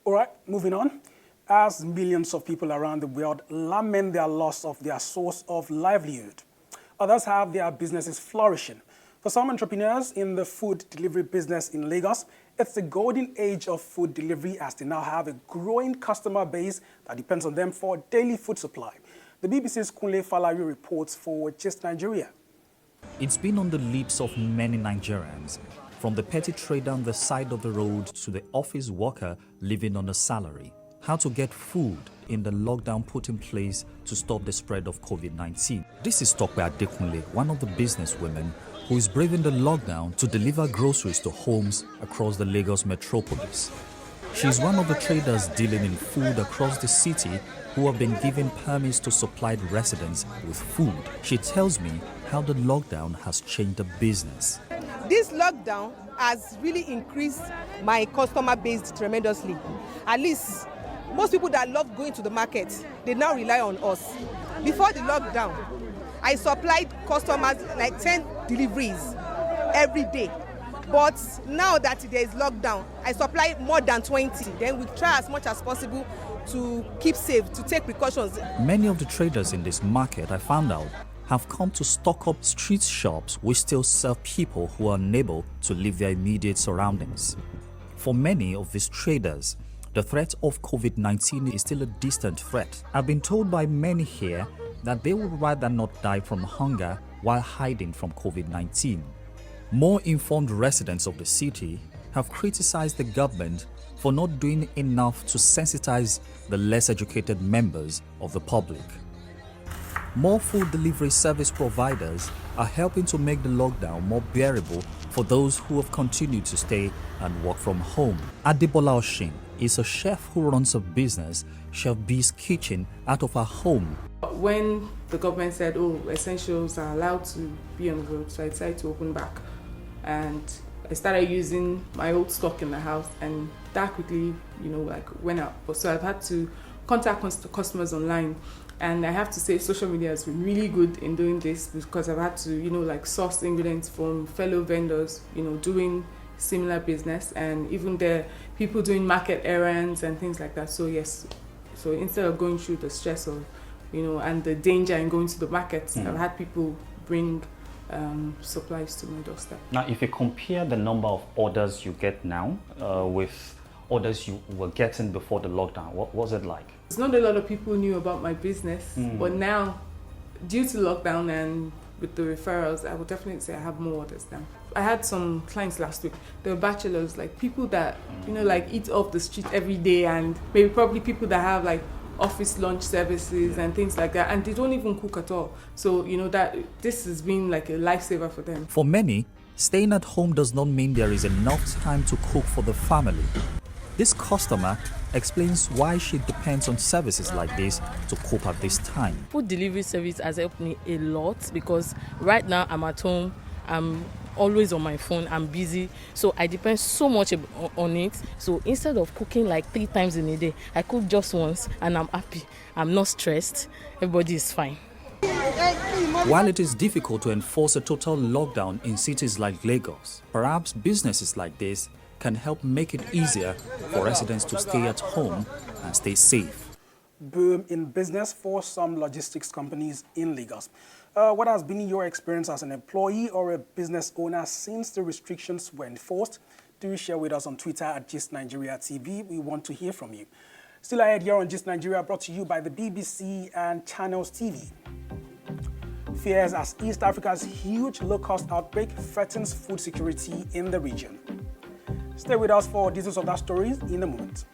All right, moving on. As millions of people around the world lament their loss of their source of livelihood, others have their businesses flourishing. For some entrepreneurs in the food delivery business in Lagos, it's the golden age of food delivery as they now have a growing customer base that depends on them for daily food supply. The BBC's Kunle Falawi reports for Gist Nigeria. It's been on the lips of many Nigerians, from the petty trader on the side of the road to the office worker living on a salary. How to get food in the lockdown put in place to stop the spread of COVID-19. This is Tope Adekunle, one of the businesswomen who is braving the lockdown to deliver groceries to homes across the Lagos metropolis. She is one of the traders dealing in food across the city who have been given permits to supply residents with food. She tells me how the lockdown has changed the business. This lockdown has really increased my customer base tremendously. At least most people that love going to the market, they now rely on us. Before the lockdown, I supplied customers like 10 deliveries every day. But now that there is lockdown, I supply more than 20. Then we try as much as possible to keep safe, to take precautions. Many of the traders in this market, I found out, have come to stock up street shops which still serve people who are unable to leave their immediate surroundings. For many of these traders, the threat of COVID-19 is still a distant threat. I've been told by many here that they would rather not die from hunger while hiding from COVID-19. More informed residents of the city have criticized the government for not doing enough to sensitize the less educated members of the public. More food delivery service providers are helping to make the lockdown more bearable for those who have continued to stay and work from home. Adebola Oshin is a chef who runs a business, Chef B's Kitchen, out of her home. When the government said, essentials are allowed to be on the road, so I decided to open back. And I started using my old stock in the house, and that quickly, went out. So I've had to contact customers online. And I have to say social media has been really good in doing this because I've had to, source ingredients from fellow vendors, doing similar business, and even the people doing market errands and things like that. So yes, so instead of going through the stress of, and the danger in going to the markets, I've had people bring supplies to my doorstep. Now, if you compare the number of orders you get now with orders you were getting before the lockdown, what was it like? It's not a lot of people knew about my business, but now, due to lockdown and with the referrals, I would definitely say I have more orders now. I had some clients last week. They were bachelors, like people that, eat off the street every day, and maybe probably people that have office lunch services and things like that, and they don't even cook at all. So, that this has been like a lifesaver for them. For many, staying at home does not mean there is enough time to cook for the family. This customer explains why she depends on services like this to cope at this time. Food delivery service has helped me a lot because right now I'm at home, I'm always on my phone, I'm busy, so I depend so much on it. So instead of cooking 3 times in a day, I cook just once and I'm happy. I'm not stressed, everybody is fine. While it is difficult to enforce a total lockdown in cities like Lagos, perhaps businesses like this can help make it easier for residents to stay at home and stay safe. Boom in business for some logistics companies in Lagos. What has been your experience as an employee or a business owner since the restrictions were enforced? Do share with us on Twitter at Gist Nigeria TV. We want to hear from you. Still ahead here on Gist Nigeria, brought to you by the BBC and Channels TV. Fears as East Africa's huge low-cost outbreak threatens food security in the region. Stay with us for details of that story in a moment.